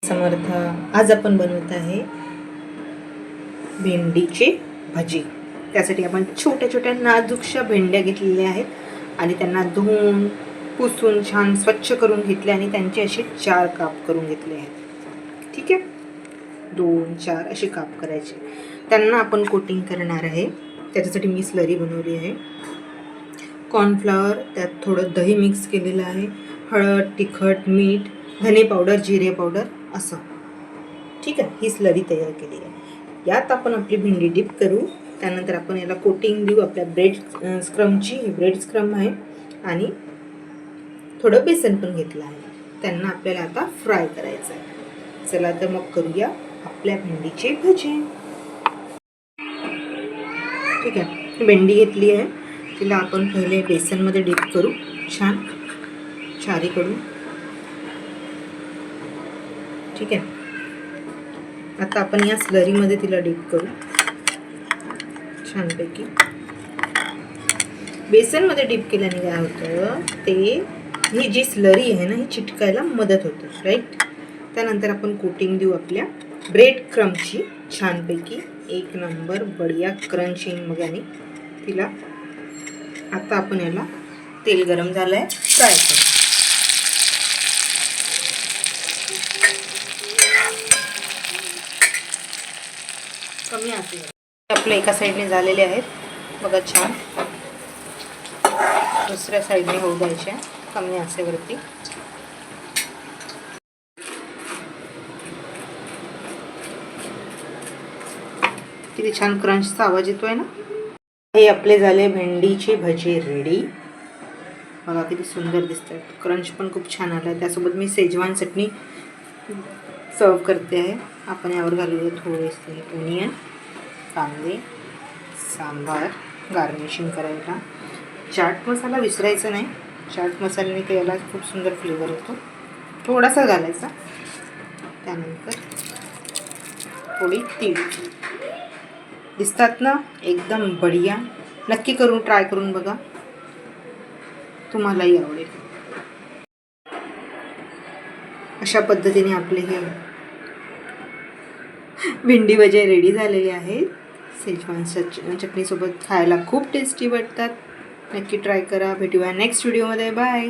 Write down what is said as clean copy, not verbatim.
समर्थ. आज आपण बनवत आहे भेंडीची भाजी. त्यासाठी आपण छोट्या छोट्या नाजूकशा भेंड्या घेतलेल्या आहेत आणि त्यांना धुवून पुसून छान स्वच्छ करून घेतले आणि त्यांचे असे 4 काप करून घेतले आहेत. ठीक आहे, 2-4 असे काप करायचे. त्यांना आपण कोटिंग करणार आहे. त्याच्यासाठी मी स्लरी बनवली आहे. कॉर्नफ्लॉवर, त्यात थोडं दही मिक्स केलेलं आहे, हळद, तिखट, मीठ, धने पावडर, जिरे पावडर असं. ठीक आहे, ही स्लरी तयार केली आहे. यात आपण आपली भेंडी डिप करू. त्यानंतर आपण याला कोटिंग देऊ आपल्या ब्रेड स्क्रमची. ही ब्रेड स्क्रम आहे आणि थोडं बेसन पण घेतलं आहे. त्यांना आपल्याला आता फ्राय करायचं आहे. चला तर मग करूया आपल्या भेंडीची भजी. ठीक आहे, भेंडी घेतली आहे, तिला आपण पहिले बेसनमध्ये डिप करू छान चारीकडून. ठीक आहे, आता आपण या स्लरीमध्ये तिला डिप करू छानपैकी. बेसनमध्ये डिप केल्याने काय होतं, ते ही जी स्लरी आहे ना, ही चिटकायला मदत होते, राईट. त्यानंतर आपण कोटिंग देऊ आपल्या ब्रेड क्रम्सची छानपैकी. 1 नंबर बढिया क्रंच येईन मग. आणि तिला आता आपण याला तेल गरम झालं आहे, फ्राय करू. कमी आचे आपल्या एका साईडने झालेले आहेत बघा छान. दुसऱ्या साईडने होऊ द्यायच्या कमी आचेवरती. किती छान क्रंचचा आवाज येतोय ना. हे आपले झाले भेंडीची भजी रेडी. बघा किती सुंदर दिसतात. क्रंच पण खूप छान आला. त्यासोबत मी शेजवान चटणी सर्व करते आहे. आपण यावर घालूया थोडेसे ओनियन, कांदे, सांबार गार्निशिंग करायला. चाट मसाला विसरायचा नाही. चाट मसाल्याने तर याला खूप सुंदर फ्लेवर येतो. थोडासा घालायचा. त्यानंतर थोडी तीळ. दिसतात ना एकदम बढिया. नक्की करून ट्राय करून बघा, तुम्हालाही आवडेल. अशा पद्धतीने आपले हे भेंडी भजी रेडी झालेले आहेत. शेजवान चटणीसोबत खायला खूप टेस्टी वाटतात. नक्की ट्राय करा. भेटूया नेक्स्ट व्हिडिओमध्ये. बाय.